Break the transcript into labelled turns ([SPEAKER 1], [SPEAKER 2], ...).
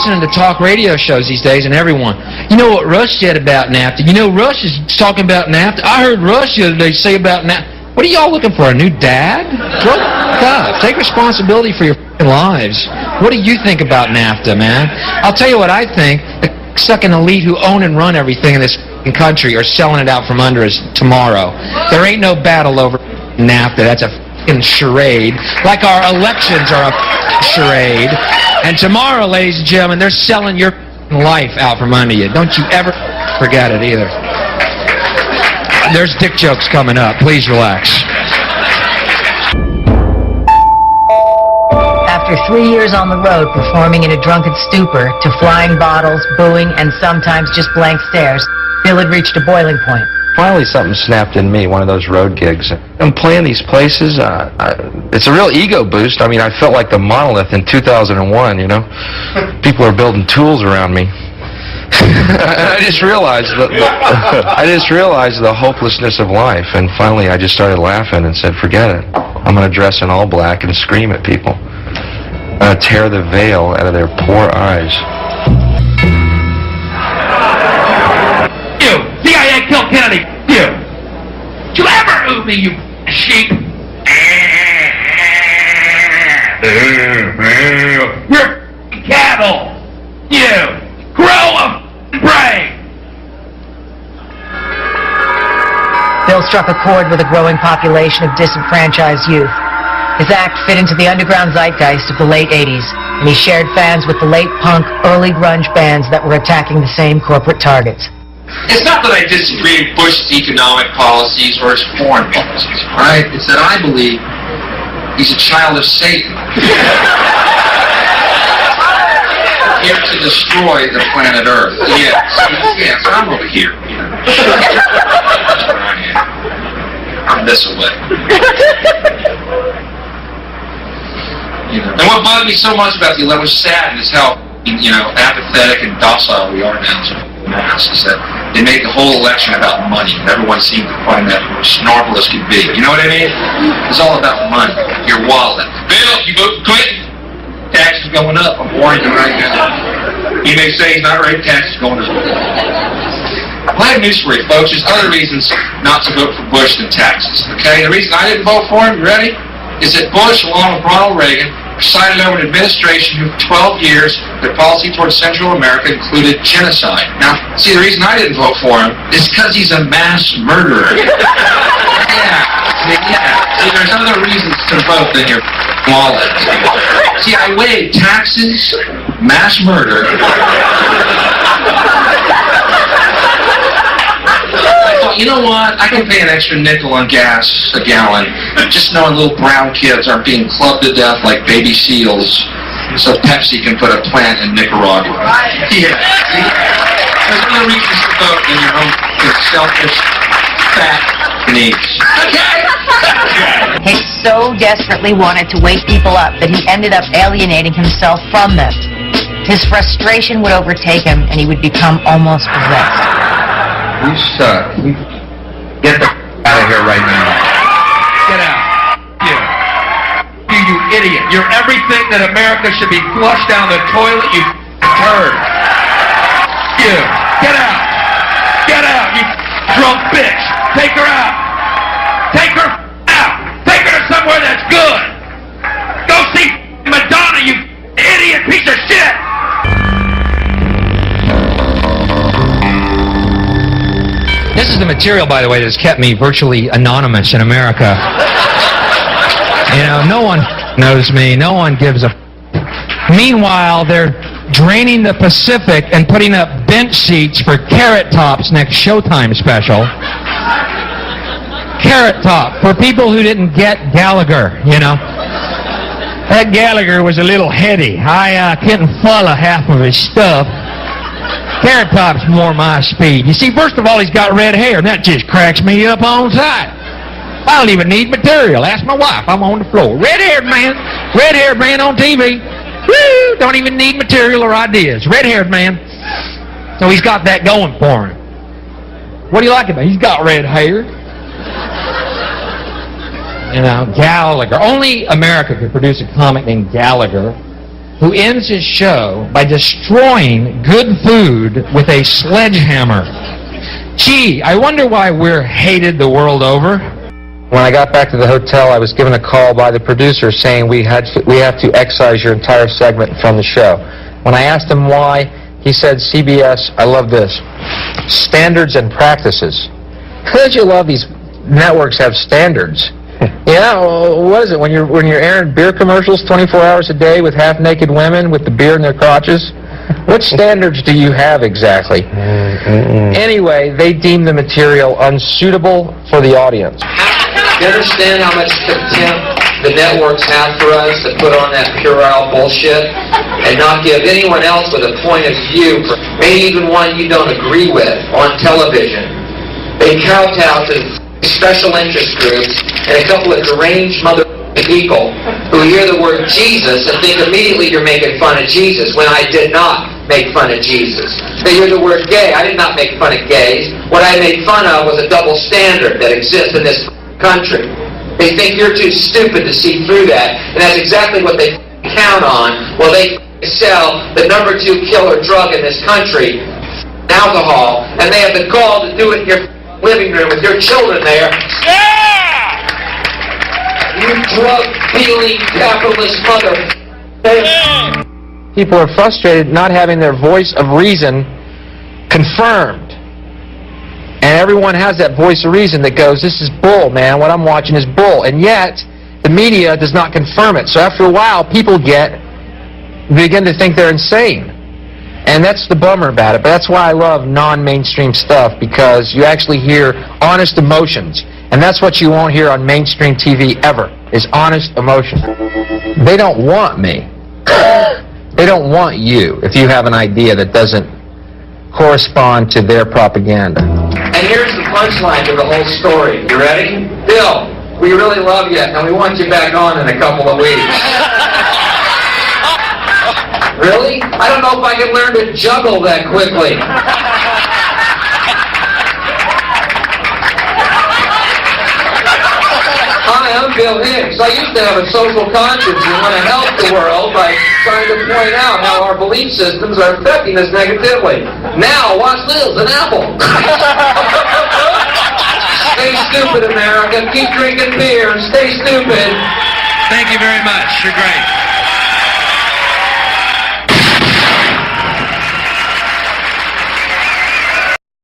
[SPEAKER 1] listening to talk radio shows these days, and everyone, you know what Rush said about NAFTA? You know, Rush is talking about NAFTA. I heard Rush the other day say about NAFTA. What are y'all looking for, a new dad? Grow up. Take responsibility for your lives. What do you think about NAFTA, man? I'll tell you what I think. The sucking elite who own and run everything in this country are selling it out from under us tomorrow. There ain't no battle over NAFTA. That's a charade. Like our elections are a charade. And tomorrow, ladies and gentlemen, they're selling your life out from under you. Don't you ever forget it either. There's dick jokes coming up. Please relax.
[SPEAKER 2] After 3 years on the road performing in a drunken stupor to flying bottles, booing, and sometimes just blank stares, Bill had reached a boiling point.
[SPEAKER 3] Finally something snapped in me, one of those road gigs. I'm playing these places, it's a real ego boost. I mean, I felt like the monolith in 2001, you know? People are building tools around me. I just realized the hopelessness of life, and finally I just started laughing and said, forget it. I'm going to dress in all black and scream at people. I'm going to tear the veil out of their poor eyes.
[SPEAKER 4] You! CIA killed Kennedy! You! Did you ever owe me, you sheep? You're cattle! You! Grow a brain!
[SPEAKER 2] Bill struck a chord with a growing population of disenfranchised youth. His act fit into the underground zeitgeist of the late 80s, and he shared fans with the late punk, early grunge bands that were attacking the same corporate targets.
[SPEAKER 5] It's not that I disagree with Bush's economic policies or his foreign policies, right? It's that I believe he's a child of Satan. Here to destroy the planet Earth. Yes, I'm over here. That's where I am. I'm this away. And what bothered me so much about the election was sad is how, apathetic and docile we are now to mass, is that they made the whole election about money. Everyone seemed to find that as normal as could be. You know what I mean? It's all about money. Your wallet. Bill, you vote for Clinton? Taxes going up. I'm warning you right now. He may say he's not right, taxes going up. Well, I have news for you, folks. There's other reasons not to vote for Bush than taxes. Okay? The reason I didn't vote for him, you ready? Is that Bush, along with Ronald Reagan, presided over an administration who, for 12 years, their policy towards Central America included genocide. Now, see, the reason I didn't vote for him is because he's a mass murderer. See, there's other reasons to vote than your wallet. See, I weighed taxes, mass murder. You know what? I can pay an extra nickel on gas a gallon, just knowing little brown kids aren't being clubbed to death like baby seals, so Pepsi can put a plant in Nicaragua. Yeah. There's other reasons to vote than your own selfish, fat needs. Okay?
[SPEAKER 2] Hicks so desperately wanted to wake people up that he ended up alienating himself from them. His frustration would overtake him, and he would become almost possessed.
[SPEAKER 5] You suck. Get the out of here right now.
[SPEAKER 4] Get out. You idiot. You're everything that America should be flushed down the toilet, you turd. You. Get out. Get out, you drunk bitch. Take her out. Take her out. Take her to somewhere that's good. Go see Madonna, you idiot piece of shit.
[SPEAKER 1] This is the material, by the way, that's kept me virtually anonymous in America. No one knows me. No one gives a... Meanwhile, they're draining the Pacific and putting up bench seats for Carrot Top's next Showtime special. Carrot Top, for people who didn't get Gallagher, That Gallagher was a little heady. I couldn't follow half of his stuff. Carrot Top's more my speed. You see, first of all, he's got red hair, and that just cracks me up on sight. I don't even need material. Ask my wife. I'm on the floor. Red-haired man on TV. Woo! Don't even need material or ideas. Red-haired man. So he's got that going for him. What do you like about it? He's got red hair. Gallagher. Only America could produce a comic named Gallagher. who ends his show by destroying good food with a sledgehammer. Gee, I wonder why we're hated the world over.
[SPEAKER 3] When I got back to the hotel, I was given a call by the producer saying we have to excise your entire segment from the show. When I asked him why, he said, CBS, I love this, standards and practices. Don't you love these networks have standards? Yeah, well, what is it, when you're airing beer commercials 24 hours a day with half-naked women with the beer in their crotches? What standards do you have exactly? Anyway, they deemed the material unsuitable for the audience.
[SPEAKER 5] You understand how much contempt the networks have for us to put on that puerile bullshit and not give anyone else with a point of view, maybe even one you don't agree with, on television? They kowtow to special interest groups and a couple of deranged mother people who hear the word Jesus and think immediately you're making fun of Jesus, when I did not make fun of Jesus. They hear the word gay. I did not make fun of gays. What I made fun of was a double standard that exists in this country. They think you're too stupid to see through that, and that's exactly what they count on. Well, they sell the number 2 killer drug in this country, alcohol, and they have the gall to do it in your living room with your children there. Yeah! You drug-dealing capitalist mother.
[SPEAKER 3] People are frustrated not having their voice of reason confirmed. And everyone has that voice of reason that goes, this is bull, man, what I'm watching is bull. And yet, the media does not confirm it. So after a while, people begin to think they're insane. And that's the bummer about it. But that's why I love non-mainstream stuff, because you actually hear honest emotions. And that's what you won't hear on mainstream TV ever, is honest emotion. They don't want me. They don't want you if you have an idea that doesn't correspond to their propaganda.
[SPEAKER 5] And here's the punchline to the whole story. You ready? Bill, we really love you, and we want you back on in a couple of weeks. Really? I don't know if I can learn to juggle that quickly. Hi, I'm Bill Hicks. I used to have a social conscience and want to help the world by trying to point out how our belief systems are affecting us negatively. Now, watch this, an apple. Stay stupid, America. Keep drinking beer. Stay stupid.
[SPEAKER 4] Thank you very much. You're great.